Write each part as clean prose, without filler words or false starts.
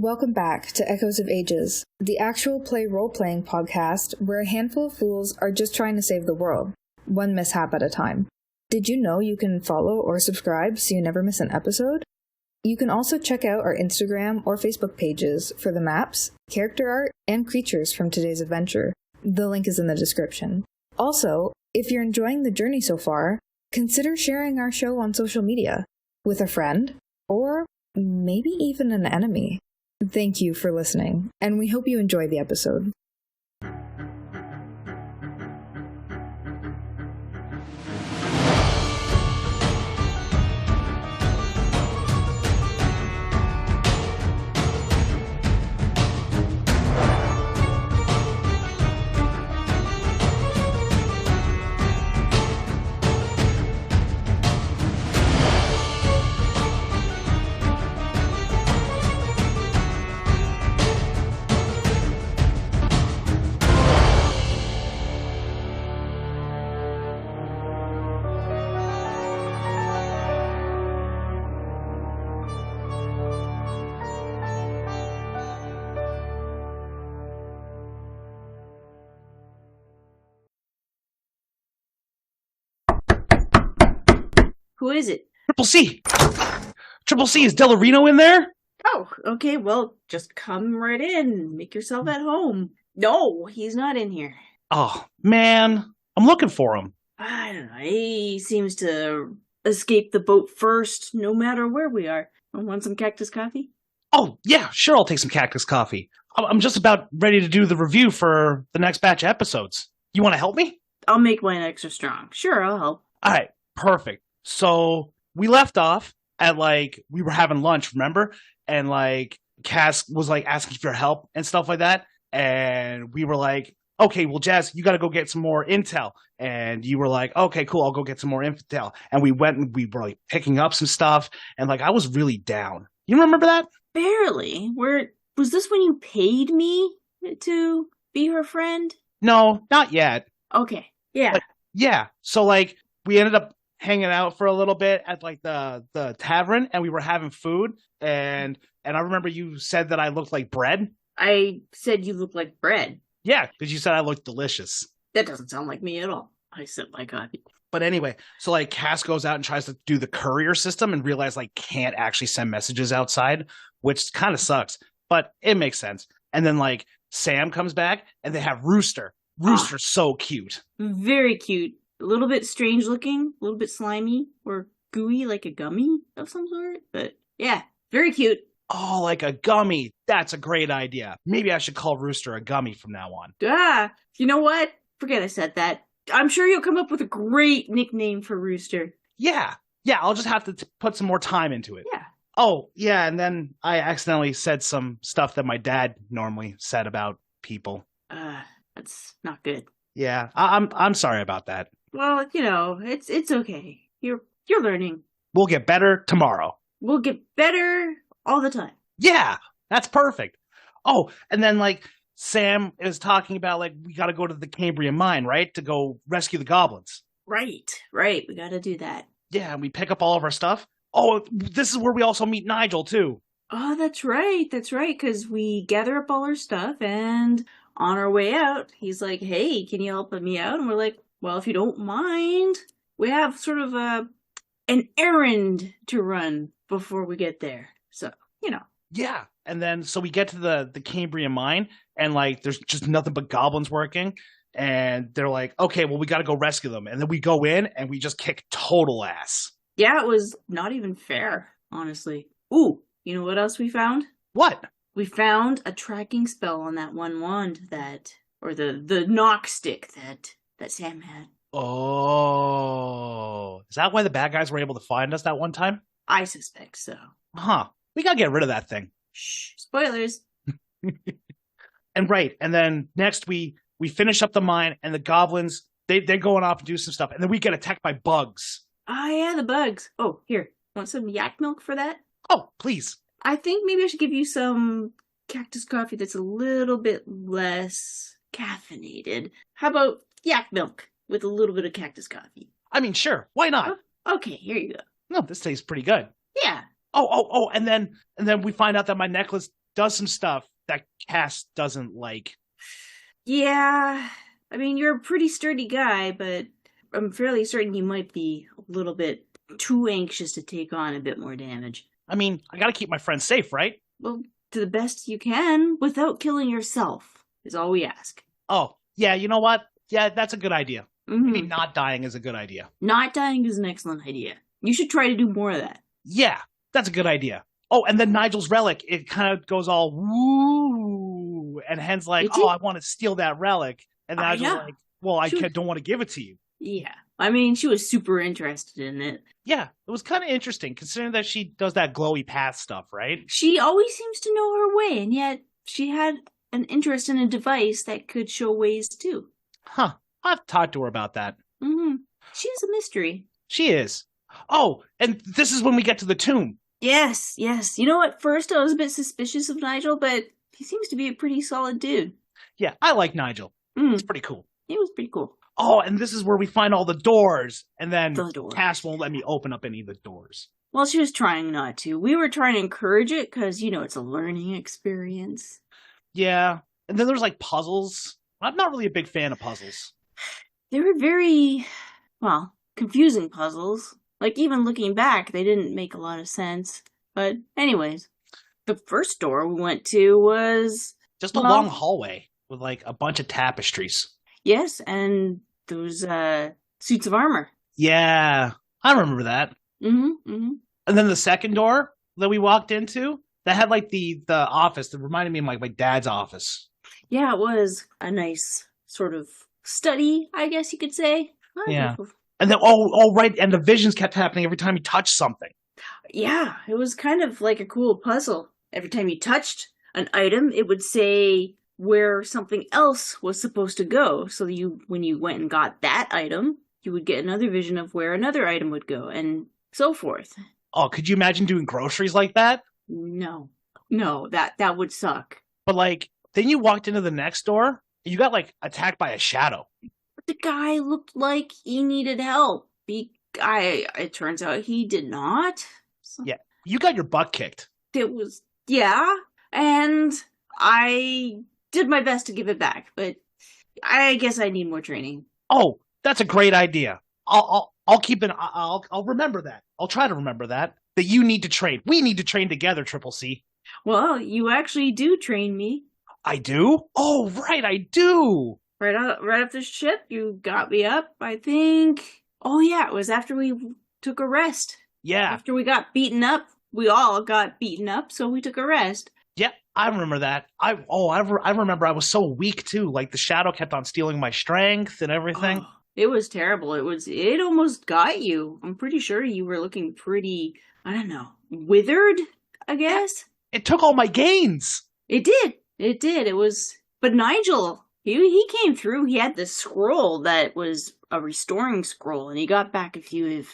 Welcome back to Echoes of Ages, the actual play role-playing podcast where a handful of fools are just trying to save the world, one mishap at a time. Did you know you can follow or subscribe so you never miss an episode? You can also check out our Instagram or Facebook pages for the maps, character art, and creatures from today's adventure. The link is in the description. Also, if you're enjoying the journey so far, consider sharing our show on social media with a friend, or maybe even an enemy. Thank you for listening, and we hope you enjoy the episode. Who is it? Triple C! Triple C, is Delarino in there? Oh, okay, well, just come right in. Make yourself at home. No, he's not in here. Oh, man. I'm looking for him. I don't know. He seems to escape the boat first, no matter where we are. Want some cactus coffee? Oh, yeah, sure, I'll take some cactus coffee. I'm just about ready to do the review for the next batch of episodes. You want to help me? I'll make mine extra strong. Sure, I'll help. All right, perfect. So we left off at, we were having lunch, remember? And, Cass was, asking for help and stuff like that. And we were like, okay, well, Jazz, you got to go get some more intel. And you were like, okay, cool, I'll go get some more intel. And we went and we were, picking up some stuff. And, I was really down. You remember that? Barely. Was this when you paid me to be her friend? No, not yet. Okay, yeah. Yeah, so, we ended up hanging out for a little bit at the tavern, and we were having food, and I remember you said that I looked like bread. I said you look like bread. Yeah, because you said I looked delicious. That doesn't sound like me at all. I said my God. But anyway, so Cass goes out and tries to do the courier system and realize can't actually send messages outside, which kind of sucks, but it makes sense. And then Sam comes back and they have Rooster. Rooster's so cute. Very cute. A little bit strange looking, a little bit slimy or gooey, like a gummy of some sort. But yeah, very cute. Oh, like a gummy. That's a great idea. Maybe I should call Rooster a gummy from now on. You know what? Forget I said that. I'm sure you'll come up with a great nickname for Rooster. Yeah, I'll just have to put some more time into it. Yeah. Oh, yeah, and then I accidentally said some stuff that my dad normally said about people. That's not good. Yeah, I'm sorry about that. Well, it's okay. You're learning. We'll get better tomorrow. We'll get better all the time. Yeah, that's perfect. Oh, and then Sam is talking about we got to go to the Cambrian mine, right? To go rescue the goblins. Right. We got to do that. Yeah, and we pick up all of our stuff. Oh, this is where we also meet Nigel too. Oh, that's right, because we gather up all our stuff, and on our way out, he's like, hey, can you help me out? And we're like, well, if you don't mind, we have sort of an errand to run before we get there. So, Yeah, and then so we get to the Cambrian mine, and there's just nothing but goblins working, and they're like, okay, well, we got to go rescue them. And then we go in, and we just kick total ass. Yeah, it was not even fair, honestly. Ooh, you know what else we found? What? We found a tracking spell on that one wand or the knock stick that Sam had. Oh, is that why the bad guys were able to find us that one time? I suspect so. Huh. We gotta get rid of that thing. Shh, spoilers. And then next we finish up the mine, and the goblins, they're going off and do some stuff, and then we get attacked by bugs. Ah, yeah, the bugs. Oh, here, want some yak milk for that? Oh, please. I think maybe I should give you some cactus coffee that's a little bit less caffeinated. How about yak milk with a little bit of cactus coffee? I mean, sure. Why not? Oh, okay, here you go. No, this tastes pretty good. Yeah. Oh, and then we find out that my necklace does some stuff that Cass doesn't like. Yeah, I mean, you're a pretty sturdy guy, but I'm fairly certain you might be a little bit too anxious to take on a bit more damage. I mean, I gotta keep my friends safe, right? Well, to the best you can, without killing yourself, is all we ask. Oh, yeah, you know what? Yeah, that's a good idea. Mm-hmm. Maybe not dying is a good idea. Not dying is an excellent idea. You should try to do more of that. Yeah, that's a good idea. Oh, and then Nigel's relic, it kind of goes all woo, and Hen's like, oh, I want to steal that relic. And Nigel's like, well, I don't want to give it to you. Yeah, I mean, she was super interested in it. Yeah, it was kind of interesting, considering that she does that glowy path stuff, right? She always seems to know her way, and yet she had an interest in a device that could show ways too. Huh, I'll have to talk to her about that. Mm-hmm. She's a mystery. She is. Oh, and this is when we get to the tomb. Yes. You know, at first I was a bit suspicious of Nigel, but he seems to be a pretty solid dude. Yeah, I like Nigel. It's pretty cool. He was pretty cool. Oh, and this is where we find all the doors, and then Cass won't let me open up any of the doors. Well, she was trying not to. We were trying to encourage it, because, you know, it's a learning experience. Yeah, and then there's, like, puzzles. I'm not really a big fan of puzzles. They were very, well, confusing puzzles. Like, even looking back, they didn't make a lot of sense. But anyways, the first door we went to was... just a long hallway with, like, a bunch of tapestries. Yes, and those suits of armor. Yeah, I remember that. Mm-hmm. And then the second door that we walked into, that had, like, the office that reminded me of, like, my dad's office. Yeah, it was a nice sort of study, I guess you could say. Yeah. And then, right, and the visions kept happening every time you touched something. Yeah, it was kind of like a cool puzzle. Every time you touched an item, it would say where something else was supposed to go. So when you went and got that item, you would get another vision of where another item would go, and so forth. Oh, could you imagine doing groceries like that? No, that would suck. But, like, then you walked into the next door, and you got, like, attacked by a shadow. The guy looked like he needed help. It turns out he did not. So yeah, you got your butt kicked. It was, and I did my best to give it back, but I guess I need more training. Oh, that's a great idea. I'll remember that. I'll try to remember that you need to train. We need to train together, Triple C. Well, you actually do train me. I do? Oh, right, I do. Right off the ship, you got me up, I think. Oh, yeah, it was after we took a rest. Yeah. After we got beaten up, we all got beaten up, so we took a rest. Yeah, I remember that. I remember I was so weak, too. Like, the shadow kept on stealing my strength and everything. Oh, it was terrible. It almost got you. I'm pretty sure you were looking pretty, I don't know, withered, I guess? It took all my gains. It did. It was... But Nigel... He came through. He had this scroll that was a restoring scroll, and he got back a few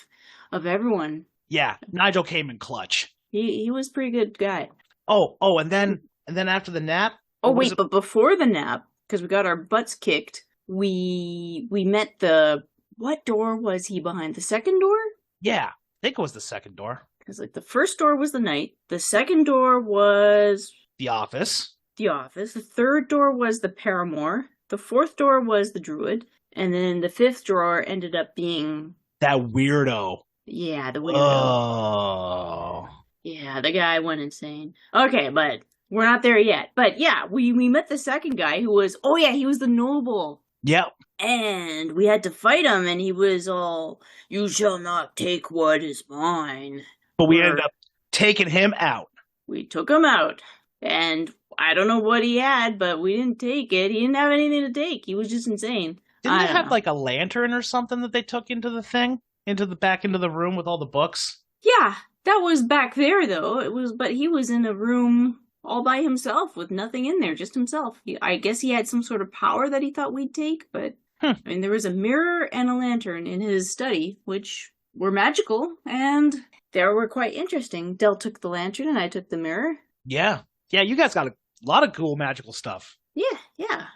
of everyone. Yeah, Nigel came in clutch. He was a pretty good guy. Oh, and then after the nap. Oh wait, but before the nap, because we got our butts kicked, we met the... What door was he behind? The second door? Yeah, I think it was the second door. Because like the first door was the knight. The second door was the office. The third door was the paramour. The fourth door was the druid. And then the fifth drawer ended up being... that weirdo. Yeah, the weirdo. Oh. Yeah, the guy went insane. Okay, but we're not there yet. But yeah, we met the second guy who was... Oh yeah, he was the noble. Yep. And we had to fight him, and he was all, "You shall not take what is mine." But we ended up taking him out. We took him out. And... I don't know what he had, but we didn't take it. He didn't have anything to take. He was just insane. Didn't they have like a lantern or something that they took into the thing? Into the room with all the books? Yeah, that was back there though. But he was in a room all by himself with nothing in there, just himself. I guess he had some sort of power that he thought we'd take, but I mean, there was a mirror and a lantern in his study, which were magical, and they were quite interesting. Del took the lantern and I took the mirror. Yeah, you guys got a lot of cool magical stuff. Yeah.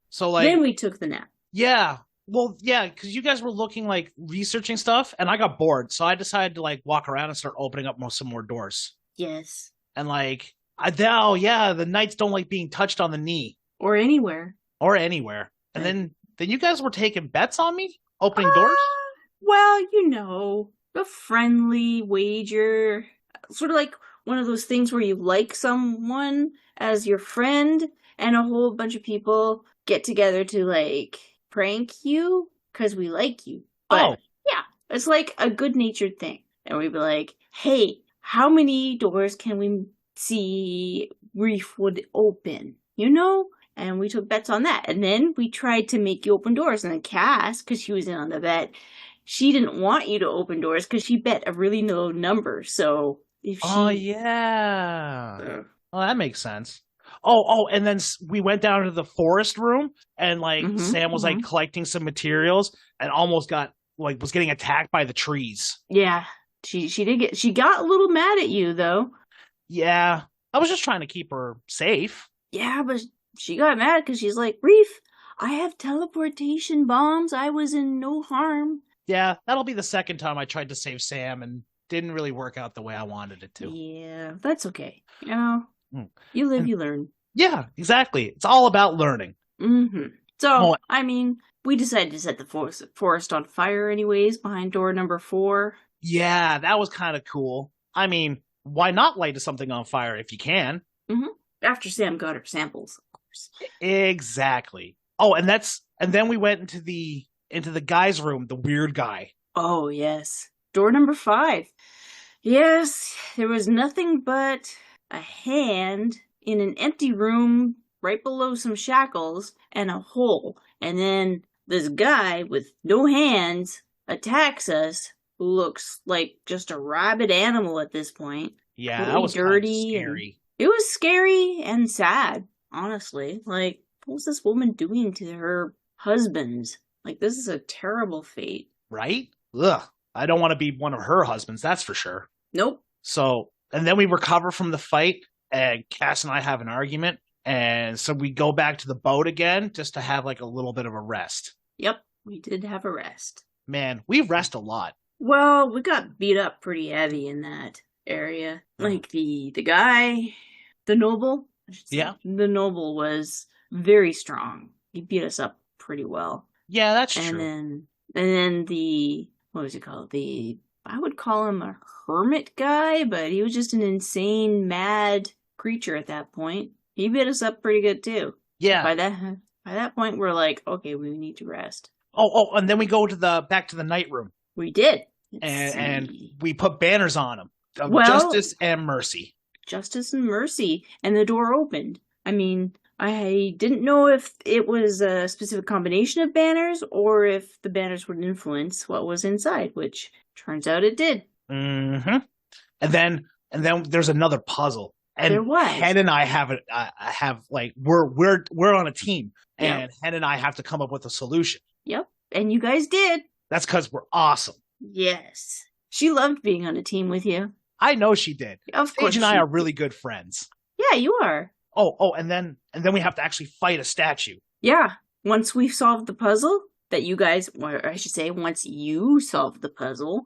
So like, then we took the nap. Yeah. Well, yeah, because you guys were looking like researching stuff, and I got bored, so I decided to like walk around and start opening up some more doors. Yes. And like, Oh, yeah, the knights don't like being touched on the knee or anywhere. or anywhere. And Like, then you guys were taking bets on me, opening doors. well, a friendly wager, sort of like one of those things where you like someone as your friend, and a whole bunch of people get together to like prank you because we like you. But Oh, yeah, it's like a good-natured thing, and we'd be like, "Hey, how many doors can we see Wreaf would open?" And we took bets on that. And then we tried to make you open doors. And then Cass, because she was in on the bet, she didn't want you to open doors because she bet a really low number. So if oh she... yeah. Oh, that makes sense. Oh, and then we went down to the forest room, and like Sam was like collecting some materials, and almost was getting attacked by the trees. Yeah, she got a little mad at you though. Yeah, I was just trying to keep her safe. Yeah, but she got mad because she's like, Wreaf, I have teleportation bombs. I was in no harm. Yeah, that'll be the second time I tried to save Sam and didn't really work out the way I wanted it to. Yeah, that's okay. You live, you learn. Yeah, exactly. It's all about learning. So, we decided to set the forest on fire anyways behind door number 4. Yeah, that was kind of cool. I mean, why not light something on fire if you can? After Sam got her samples, of course. Exactly. Oh, and then we went into the guy's room, the weird guy. Oh, yes. Door number 5. Yes, there was nothing but a hand in an empty room right below some shackles and a hole. And then this guy with no hands attacks us, who looks like just a rabid animal at this point. Yeah, totally that was dirty, kind of scary. It was scary and sad, honestly. Like, what was this woman doing to her husband? Like, this is a terrible fate. Right? Ugh. I don't want to be one of her husbands, that's for sure. Nope. So, and then we recover from the fight, and Cass and I have an argument, and so we go back to the boat again just to have like a little bit of a rest. Yep, we did have a rest. Man, we rest a lot. Well, we got beat up pretty heavy in that area. Like the guy, the noble, I should say. Yeah. The noble was very strong. He beat us up pretty well. Yeah, that's true. And then the, what was he called? I would call him a hermit guy, but he was just an insane, mad creature at that point. He beat us up pretty good too. Yeah. By that point, we're like, okay, we need to rest. Oh, and then we go to back to the night room. We did. And we put banners on them. Justice and Mercy. Justice and Mercy. And the door opened. I mean, I didn't know if it was a specific combination of banners or if the banners would influence what was inside, which turns out it did. Mm-hmm. And then there's another puzzle. And there was. Hen and I we're on a team, and Hen and I have to come up with a solution. Yep, and you guys did. That's because we're awesome. Yes, she loved being on a team with you. I know she did. Of course, Paige and I are really good friends. Yeah, you are. Oh, and then we have to actually fight a statue. Yeah, once we've solved the puzzle that you guys, or I should say, once you solved the puzzle,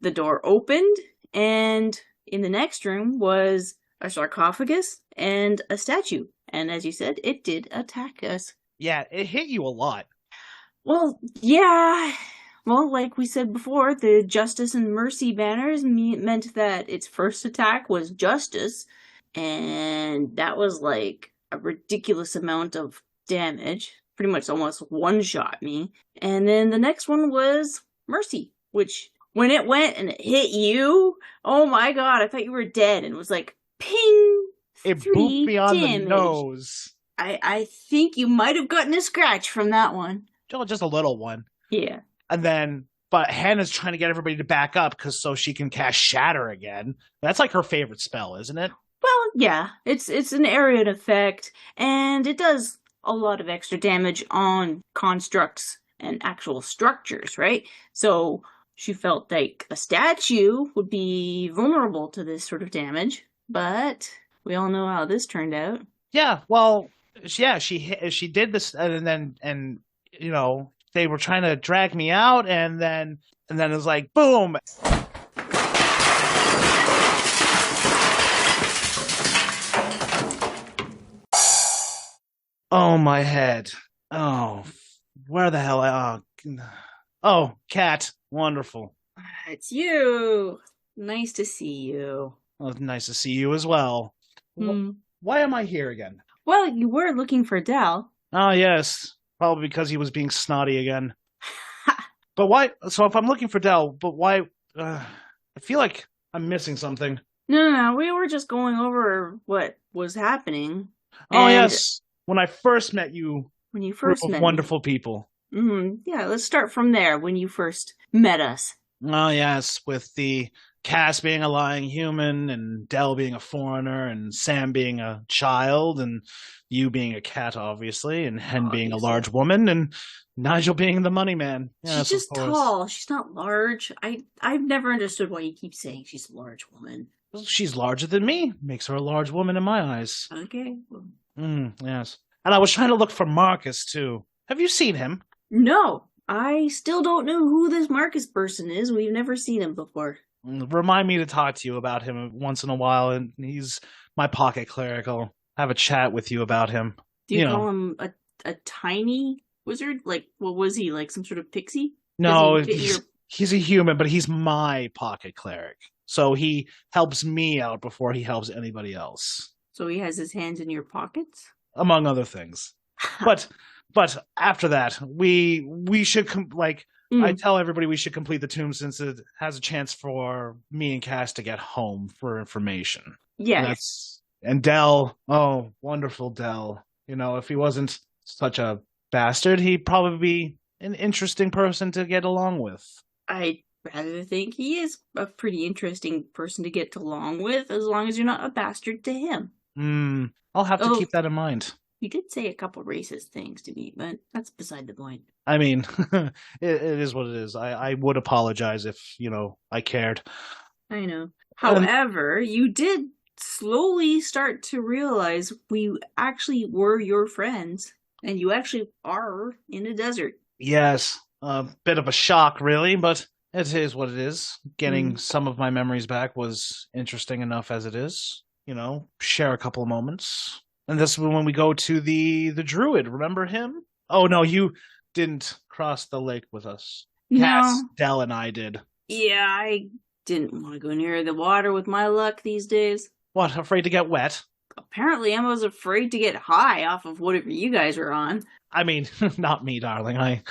the door opened, and in the next room was a sarcophagus and a statue. And as you said, it did attack us. Yeah, it hit you a lot. Well, yeah. Well, like we said before, the Justice and Mercy banners meant that its first attack was Justice, and that was like a ridiculous amount of damage. Pretty much almost one-shot me. And then the next one was Mercy, which when it went and it hit you, oh my god, I thought you were dead. And it was like, ping! It booped me on the nose. I think you might have gotten a scratch from that one. Just a little one. Yeah. But Hannah's trying to get everybody to back up so she can cast Shatter again. That's like her favorite spell, isn't it? Well, yeah. It's an area effect, and it does a lot of extra damage on constructs and actual structures, right? So she felt like a statue would be vulnerable to this sort of damage, but we all know how this turned out. Yeah, well, yeah, she did this, and you know, they were trying to drag me out, and then it was like, boom. Oh, my head. Oh, where the hell? Oh, cat. Wonderful. It's you. Nice to see you. Well, nice to see you as well. Hmm. Why am I here again? Well, you were looking for Dell. Oh, yes. Probably because he was being snotty again. But why? So if I'm looking for Dell, but why? I feel like I'm missing something. No. We were just going over what was happening. Oh, And yes. When I first met you, when you group first of met wonderful people. me. Yeah, let's start from there. When you first met us. Oh, yes, with the Cass being a lying human, and Dell being a foreigner, and Sam being a child, and you being a cat, obviously, and Hen being a large woman, and Nigel being the money man. Yes, She's just of course. tall. She's not large. I've never understood why you keep saying she's a large woman. Well, she's larger than me. Makes her a large woman in my eyes. Okay. Yes. And I was trying to look for Marcus, too. Have you seen him? No, I still don't know who this Marcus person is. We've never seen him before. Remind me to talk to you about him once in a while, and he's my pocket cleric. I'll have a chat with you about him. Do you call him a tiny wizard? Like, what was he? Like some sort of pixie? No, he's a human, but he's my pocket cleric. So he helps me out before he helps anybody else. So he has his hands in your pockets? Among other things. But after that, we should I tell everybody we should complete the tomb since it has a chance for me and Cass to get home for information. Yes. And Dell, oh, wonderful Dell. You know, if he wasn't such a bastard, he'd probably be an interesting person to get along with. I'd rather think he is a pretty interesting person to get along with, as long as you're not a bastard to him. I'll have to keep that in mind. You did say a couple racist things to me, but that's beside the point. I mean, it is what it is. I would apologize if, I cared. I know. However, you did slowly start to realize we actually were your friends, and you actually are in a desert. Yes, a bit of a shock, really, but it is what it is. Getting some of my memories back was interesting enough as it is. Share a couple of moments. And this is when we go to the druid. Remember him? Oh, no, you didn't cross the lake with us. Cass, Dell, and I did. Yeah, I didn't want to go near the water with my luck these days. What, afraid to get wet? Apparently, I was afraid to get high off of whatever you guys were on. I mean, not me, darling. I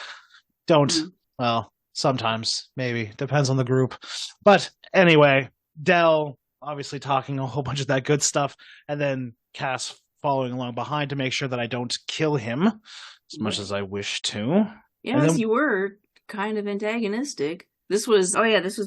don't. Well, sometimes, maybe. Depends on the group. But anyway, Dell obviously talking a whole bunch of that good stuff, and then Cass following along behind to make sure that I don't kill him as much as I wish to. Yes, you were kind of antagonistic. This was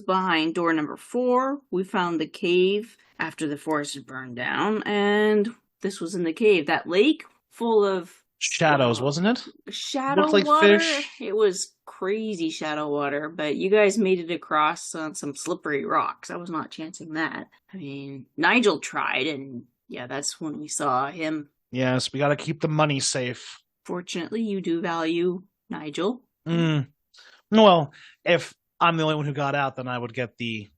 behind door number 4. We found the cave after the forest had burned down, and this was in the cave. That lake full of shadows, wasn't it? Shadow looked like water. Fish. It was crazy shadow water, but you guys made it across on some slippery rocks. I was not chancing that. I mean, Nigel tried, and yeah, that's when we saw him. Yes, we got to keep the money safe. Fortunately, you do value Nigel. Well, if I'm the only one who got out, then I would get the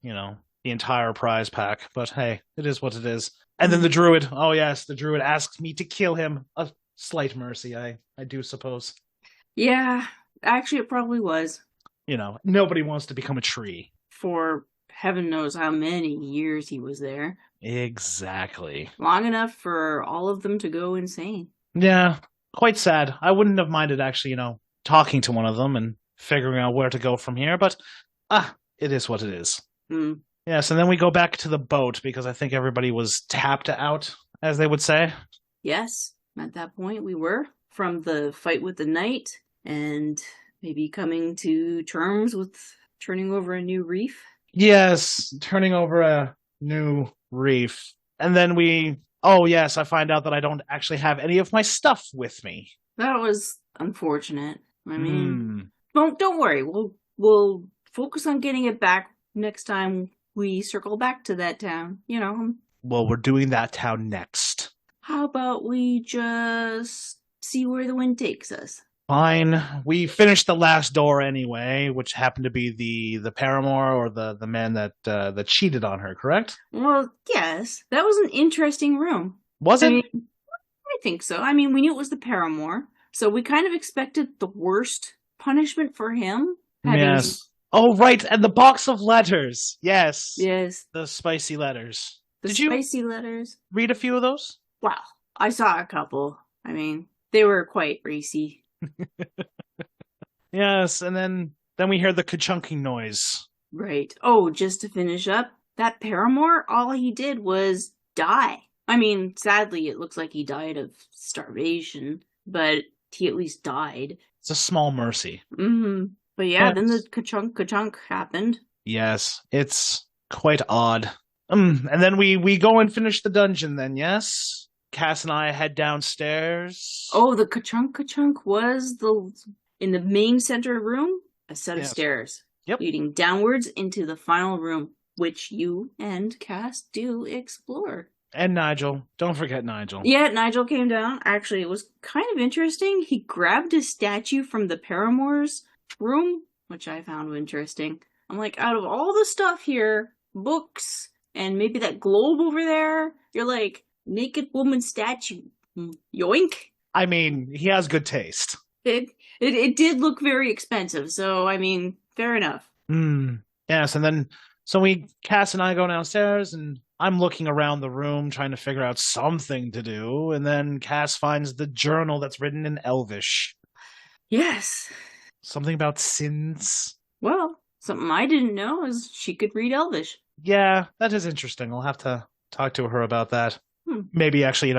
entire prize pack. But hey, it is what it is. And then the druid. Oh yes, the druid asks me to kill him. A slight mercy, I do suppose. Yeah, actually, it probably was. Nobody wants to become a tree. For heaven knows how many years he was there. Exactly. Long enough for all of them to go insane. Yeah, quite sad. I wouldn't have minded actually, talking to one of them and figuring out where to go from here, but it is what it is. Yes, and then we go back to the boat because I think everybody was tapped out, as they would say. Yes, at that point we were. From the fight with the knight and maybe coming to terms with turning over a new reef. Yes, turning over a new reef. And then I find out that I don't actually have any of my stuff with me. That was unfortunate. I mean, don't worry. We'll focus on getting it back next time we circle back to that town. Well, we're doing that town next. How about we just see where the wind takes us? Fine. We finished the last door anyway, which happened to be the paramour or the man that cheated on her, correct? Well, yes. That was an interesting room. Was it? I think so. I mean, we knew it was the paramour, so we kind of expected the worst punishment for him. Yes. Oh, right, and the box of letters. Yes. Yes. The spicy letters. The Did spicy you letters. read a few of those? Wow. I saw a couple. I mean, they were quite racy. Yes, and then we hear the ka-chunking noise. Right. Oh, just to finish up, that paramour, all he did was die. I mean, sadly, it looks like he died of starvation, but he at least died. It's a small mercy. Mm-hmm. But yeah, Yes. then the ka-chunk happened. Yes, it's quite odd. And then we go and finish the dungeon then, yes? Cass and I head downstairs. Oh, the ka-chunk was in the main center room, a set of Yes. stairs Yep. leading downwards into the final room, which you and Cass do explore. And Nigel. Don't forget Nigel. Yeah, Nigel came down. Actually, it was kind of interesting. He grabbed a statue from the paramour's room, which I found interesting. I'm like, out of all the stuff here, books, and maybe that globe over there, you're like, naked woman statue. Yoink. I mean, he has good taste. It did look very expensive, so, I mean, fair enough. Yes, and then, Cass and I go downstairs, and I'm looking around the room trying to figure out something to do, and then Cass finds the journal that's written in Elvish. Yes. Something about sins. Well, something I didn't know is she could read Elvish. Yeah, that is interesting. I'll have to talk to her about that. Maybe actually,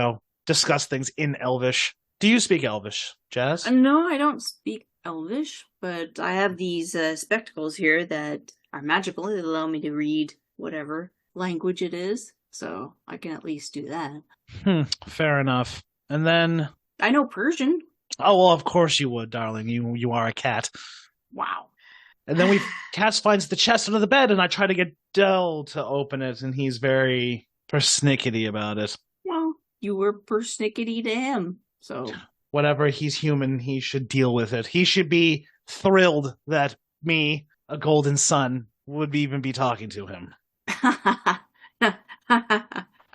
discuss things in Elvish. Do you speak Elvish, Jazz? No, I don't speak Elvish, but I have these spectacles here that are magical. They allow me to read whatever language it is, so I can at least do that. Fair enough. And then... I know Persian. Oh, well, of course you would, darling. You are a cat. Wow. And then Cass finds the chest under the bed, and I try to get Del to open it, and he's very persnickety about it. Well, you were persnickety to him, so... Whatever, he's human. He should deal with it. He should be thrilled that me, a golden son, would even be talking to him.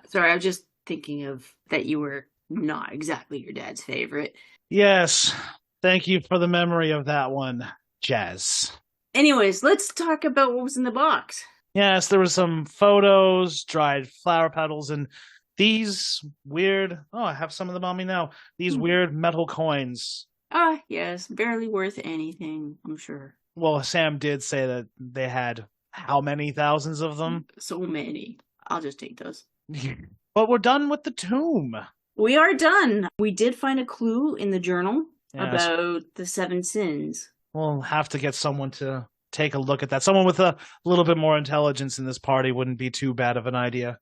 Sorry, I'm just thinking of that you were not exactly your dad's favorite. Yes. Thank you for the memory of that one, Jazz. Anyways, let's talk about what was in the box. Yes, there were some photos, dried flower petals, and these weird... Oh, I have some of them on me now. These weird metal coins. Ah, yes, barely worth anything, I'm sure. Well, Sam did say that they had how many thousands of them? So many. I'll just take those. But we're done with the tomb. We are done. We did find a clue in the journal Yes. about the 7 sins. We'll have to get someone to take a look at that. Someone with a little bit more intelligence in this party wouldn't be too bad of an idea.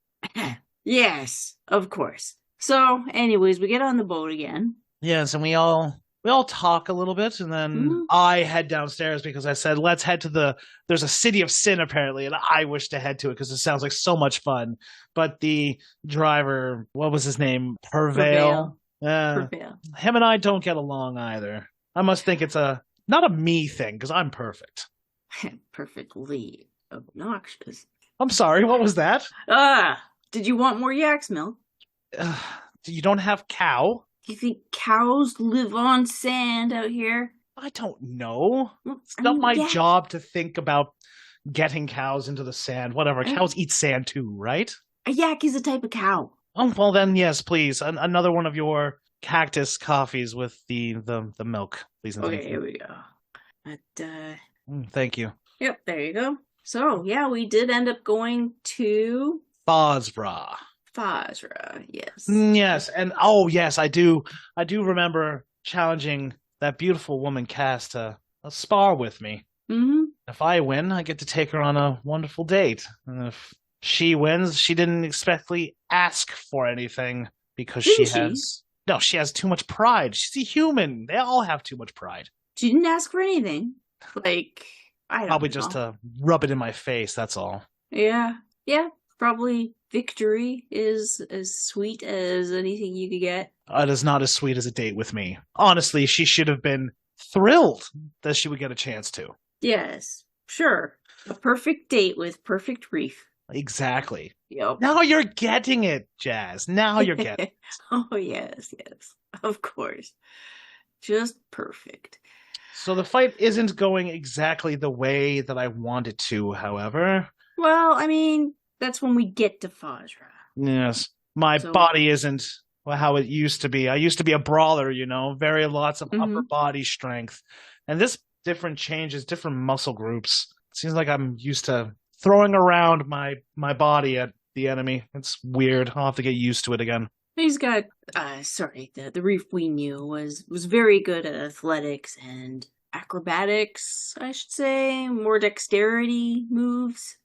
Yes, of course. So, anyways, we get on the boat again. Yes, and we all talk a little bit, and then I head downstairs because I said, let's head to there's a city of sin apparently, and I wish to head to it because it sounds like so much fun. But the driver, what was his name? Prevail. Prevail. Him and I don't get along either. I must think it's not a me thing because I'm perfect. Perfectly obnoxious. I'm sorry, what was that? Did you want more yak's milk? You don't have cow? Do you think cows live on sand out here? I don't know. It's I not mean, my yeah. job to think about getting cows into the sand. Whatever. Cows eat sand too, right? A yak is a type of cow. Oh, well then, yes, please. Another one of your cactus coffees with the milk, please. And Okay, thank you. here we go. But, Thank you. yep, there you go. So, yeah, we did end up going to Basra. Basra, yes. Yes, and oh yes, I do remember challenging that beautiful woman Cass to spar with me. Mm-hmm. If I win, I get to take her on a wonderful date. And if she wins, she didn't expectly ask for anything because she has too much pride. She's a human. They all have too much pride. She didn't ask for anything. Like, I don't Probably know. just to rub it in my face, that's all. Yeah, probably victory is as sweet as anything you could get. It is not as sweet as a date with me. Honestly, she should have been thrilled that she would get a chance to. Yes, sure. A perfect date with perfect Wreaf. Exactly. Yep. Now you're getting it, Jazz. Now you're getting it. Oh, yes. Of course. Just perfect. So the fight isn't going exactly the way that I want it to, however. Well, I mean, that's when we get to Fajra. Yes. My So- body isn't how it used to be. I used to be a brawler, very lots of upper body strength. And this different changes, different muscle groups. It seems like I'm used to throwing around my body at the enemy. It's weird. I'll have to get used to it again. He's got, the Wreaf we knew was very good at athletics and acrobatics, I should say, more dexterity moves.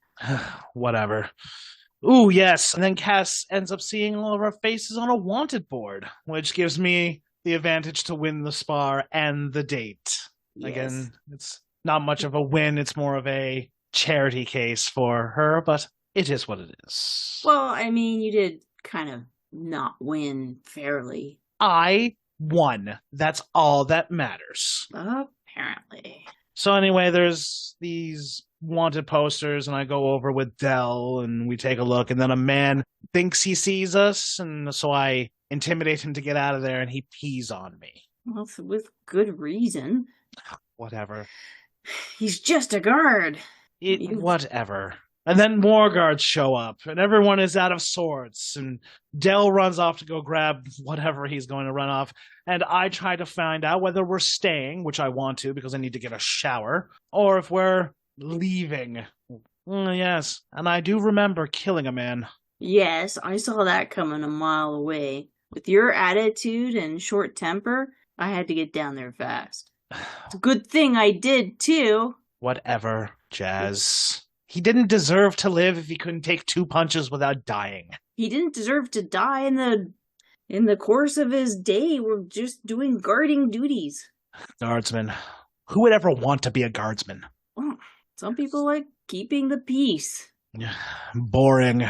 Whatever. Ooh, yes. And then Cass ends up seeing all of our faces on a wanted board, which gives me the advantage to win the spar and the date. Yes. Again, it's not much of a win. It's more of a charity case for her, but it is what it is. Well, I mean, you did kind of not win fairly. I won. That's all that matters. Apparently. So anyway, there's these wanted posters, and I go over with Dell, and we take a look, and then a man thinks he sees us, and so I intimidate him to get out of there, and he pees on me. Well, with good reason. Whatever. He's just a guard. Whatever. And then more guards show up, and everyone is out of swords, and Dell runs off to go grab whatever he's going to run off, and I try to find out whether we're staying, which I want to because I need to get a shower, or if we're leaving. Yes, and I do remember killing a man. Yes, I saw that coming a mile away. With your attitude and short temper, I had to get down there fast. It's a good thing I did, too. Whatever, Jazz. He didn't deserve to live if he couldn't take 2 punches without dying. He didn't deserve to die in the course of his day. We're just doing guarding duties. Guardsman. Who would ever want to be a guardsman? Well, some people like keeping the peace. Boring.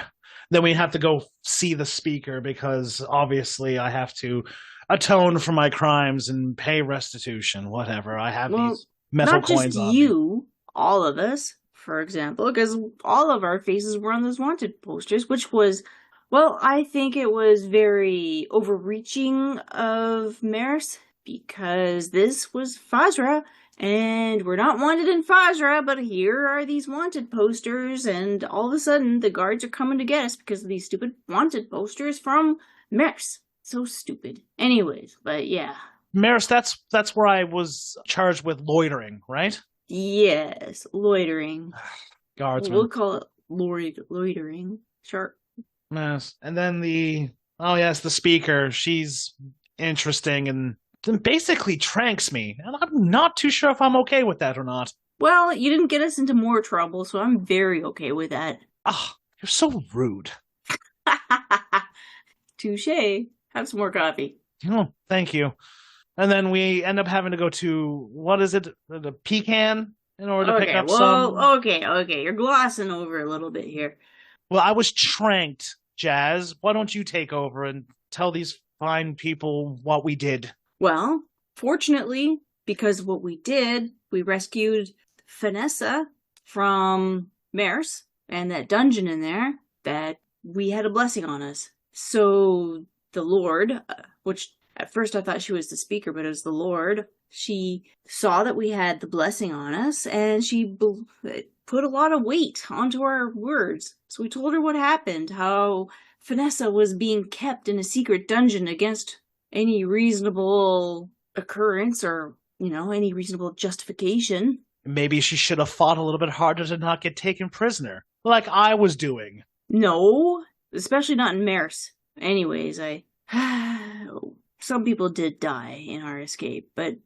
Then we have to go see the speaker because obviously I have to atone for my crimes and pay restitution. Whatever. I have these metal coins on me. Not just you, all of us. For example, because all of our faces were on those wanted posters, which was, well, I think it was very overreaching of Maris, because this was Fajra, and we're not wanted in Fajra, but here are these wanted posters, and all of a sudden the guards are coming to get us because of these stupid wanted posters from Maris. So stupid. Anyways, but yeah. Maris, that's where I was charged with loitering, right? Yes, loitering. Guardsman. We'll call it loitering. Sure. Yes. And then the speaker, she's interesting and basically tranks me. And I'm not too sure if I'm okay with that or not. Well, you didn't get us into more trouble, so I'm very okay with that. Ah, you're so rude. Touche. Have some more coffee. Oh, thank you. And then we end up having to go to, what is it, the Pecan, in order to pick up some... Okay, you're glossing over a little bit here. Well, I was tranked, Jazz. Why don't you take over and tell these fine people what we did? Well, fortunately, because of what we did, we rescued Vanessa from Maris and that dungeon in there that we had a blessing on us. So the Lord, which... At first I thought she was the speaker, but it was the Lord. She saw that we had the blessing on us, and she put a lot of weight onto our words. So we told her what happened, how Vanessa was being kept in a secret dungeon against any reasonable occurrence or, any reasonable justification. Maybe she should have fought a little bit harder to not get taken prisoner, like I was doing. No, especially not in Maris. Anyways, some people did die in our escape, but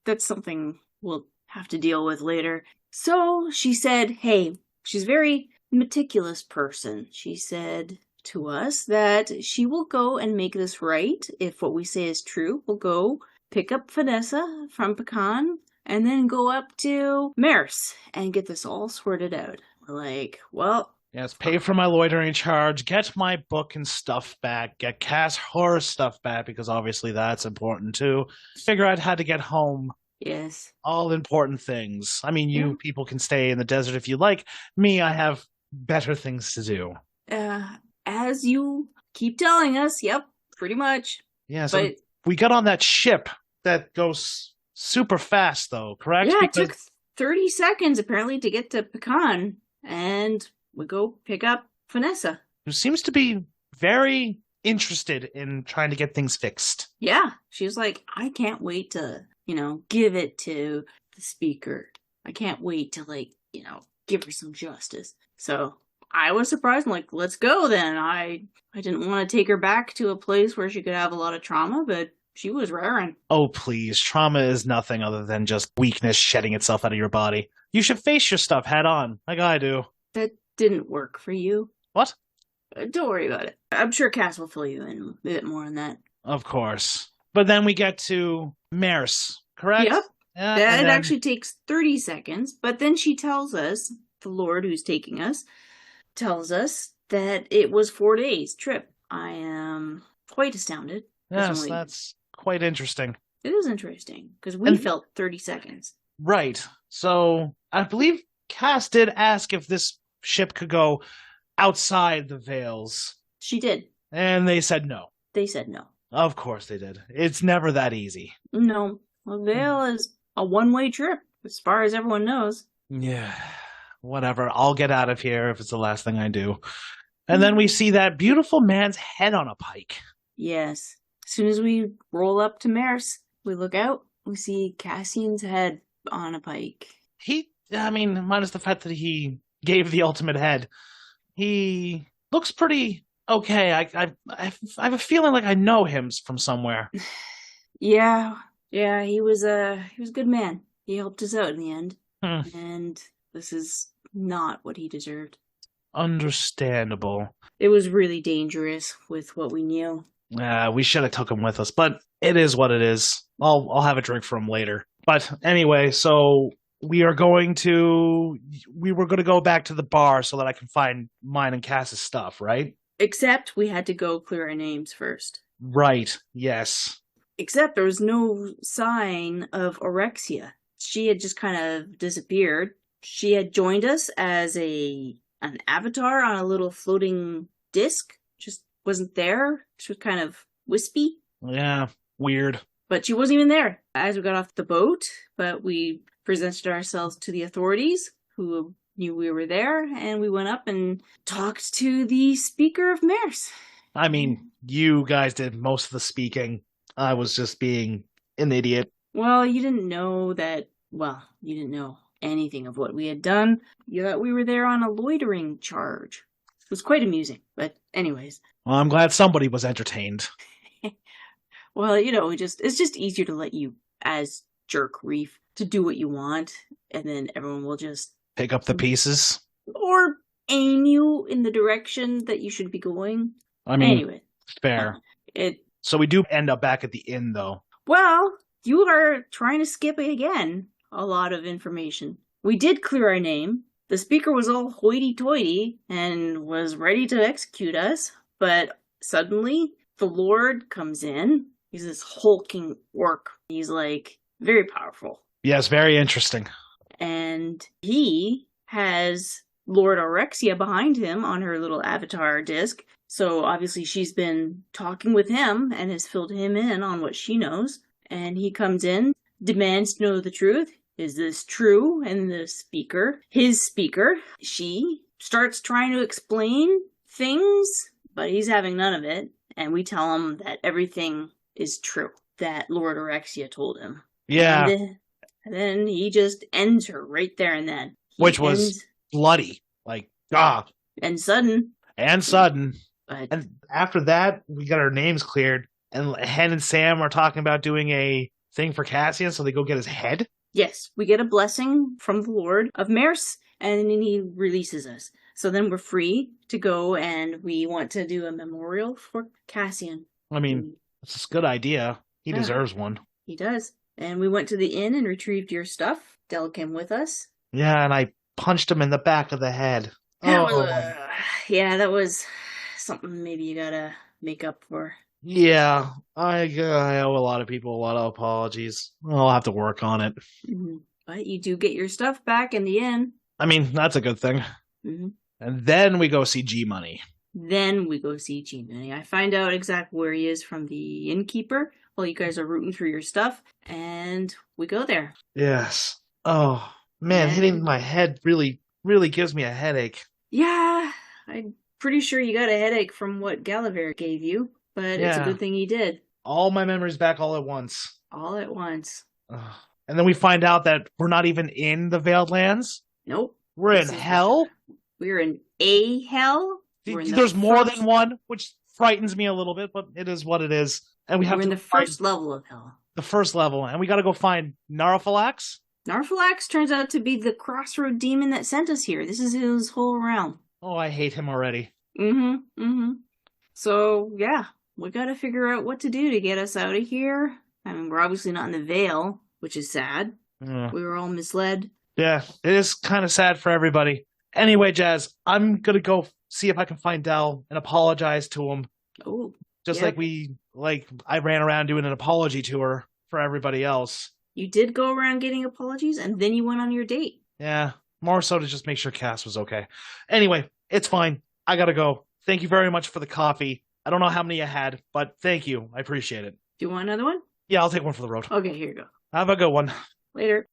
that's something we'll have to deal with later. So she said, hey, she's a very meticulous person. She said to us that she will go and make this right. If what we say is true, we'll go pick up Vanessa from Pecan and then go up to Maris and get this all sorted out. We're like, well... Yes, pay for my loitering charge, get my book and stuff back, get Cass her stuff back, because obviously that's important too. Figure out how to get home. Yes. All important things. I mean, you people can stay in the desert if you like. Me, I have better things to do. As you keep telling us, yep, pretty much. Yeah, so But we got on that ship that goes super fast, though, correct? yeah, it Because took 30 seconds apparently to get to Pecan, and we go pick up Vanessa. who seems to be very interested in trying to get things fixed. Yeah, she was like, I can't wait to, give it to the speaker. I can't wait to, give her some justice. So I was surprised. I'm like, let's go then. I didn't want to take her back to a place where she could have a lot of trauma, but she was raring. Oh, please. Trauma is nothing other than just weakness shedding itself out of your body. You should face your stuff head on, like I do. That didn't work for you. What? Don't worry about it. I'm sure Cass will fill you in a bit more on that. Of course. But then we get to Maris, correct? Yep. Yeah, That actually takes 30 seconds, but then she tells us, the Lord who's taking us, tells us that it was 4 days trip. I am quite astounded. Yes, that's quite interesting. It is interesting, because we felt 30 seconds. Right. So, I believe Cass did ask if this ship could go outside the Veils. She did. And they said no. They said no. Of course they did. It's never that easy. No. Well, Veil is a one-way trip, as far as everyone knows. Yeah. Whatever. I'll get out of here if it's the last thing I do. And then we see that beautiful man's head on a pike. Yes. As soon as we roll up to Maris, we look out, we see Cassian's head on a pike. Minus the fact that he gave the ultimate head, he looks pretty okay. I have a feeling like I know him from somewhere. Yeah, he was a good man. He helped us out in the end. And this is not what he deserved. Understandable. It was really dangerous with what we knew. We should have took him with us, but it is what it is. I'll have a drink for him later. But anyway, so we were going to go back to the bar so that I can find mine and Cass's stuff, right? Except we had to go clear our names first. Right, yes. Except there was no sign of Orexia. She had just kind of disappeared. She had joined us as an avatar on a little floating disc. Just wasn't there. She was kind of wispy. Yeah, weird. But she wasn't even there as we got off the boat. But we presented ourselves to the authorities who knew we were there. And we went up and talked to the speaker of Maris. I mean, you guys did most of the speaking. I was just being an idiot. Well, you didn't know anything of what we had done. You thought we were there on a loitering charge. It was quite amusing, but anyways. Well, I'm glad somebody was entertained. Well, it's just easier to let you, as Jerk Wreaf, to do what you want, and then everyone will just pick up the pieces. Or aim you in the direction that you should be going. I mean, anyway. Fair. So we do end up back at the inn, though. Well, you are trying to skip again a lot of information. We did clear our name. The speaker was all hoity-toity and was ready to execute us, but suddenly the Lord comes in. He's this hulking orc. He's very powerful. Yes, very interesting. And he has Lord Orexia behind him on her little avatar disc. So obviously she's been talking with him and has filled him in on what she knows. And he comes in, demands to know the truth. Is this true? And his speaker, she starts trying to explain things, but he's having none of it. And we tell him that everything is true, that Lord Orexia told him. Yeah. And then he just ends her right there and then. Which was bloody. And sudden. But... And after that, we got our names cleared. And Hen and Sam are talking about doing a thing for Cassian, so they go get his head? Yes, we get a blessing from the Lord of Maris, and then he releases us. So then we're free to go, and we want to do a memorial for Cassian. I mean, it's a good idea. He deserves one. He does. And we went to the inn and retrieved your stuff. Del came with us. Yeah, and I punched him in the back of the head. That was something maybe you gotta make up for. Yeah, I owe a lot of people a lot of apologies. I'll have to work on it. Mm-hmm. But you do get your stuff back in the inn. I mean, that's a good thing. Mm-hmm. And then we go see G-Money. Then we go see Gene. I find out exactly where he is from the innkeeper while you guys are rooting through your stuff, and we go there. Yes. Oh, man, hitting my head really, really gives me a headache. Yeah, I'm pretty sure you got a headache from what Gallivere gave you, but it's a Yeah. good thing he did. All my memories back all at once. All at once. Ugh. And then we find out that we're not even in the Veiled Lands. Nope. We're in hell. We're in a hell. There's more than one, which frightens me a little bit, but it is what it is. And we're in the first level of hell. The first level, and we got to go find Narfalax. Narfalax turns out to be the crossroad demon that sent us here. This is his whole realm. Oh, I hate him already. So, yeah, we got to figure out what to do to get us out of here. I mean, we're obviously not in the Veil, which is sad. We were all misled. Yeah, it is kind of sad for everybody. Anyway, Jazz, I'm going to go see if I can find Del and apologize to him. Oh. Just like I ran around doing an apology tour for everybody else. You did go around getting apologies, and then you went on your date. Yeah, more so to just make sure Cass was okay. Anyway, it's fine. I gotta go. Thank you very much for the coffee. I don't know how many you had, but thank you. I appreciate it. Do you want another one? Yeah, I'll take one for the road. Okay, here you go. Have a good one. Later.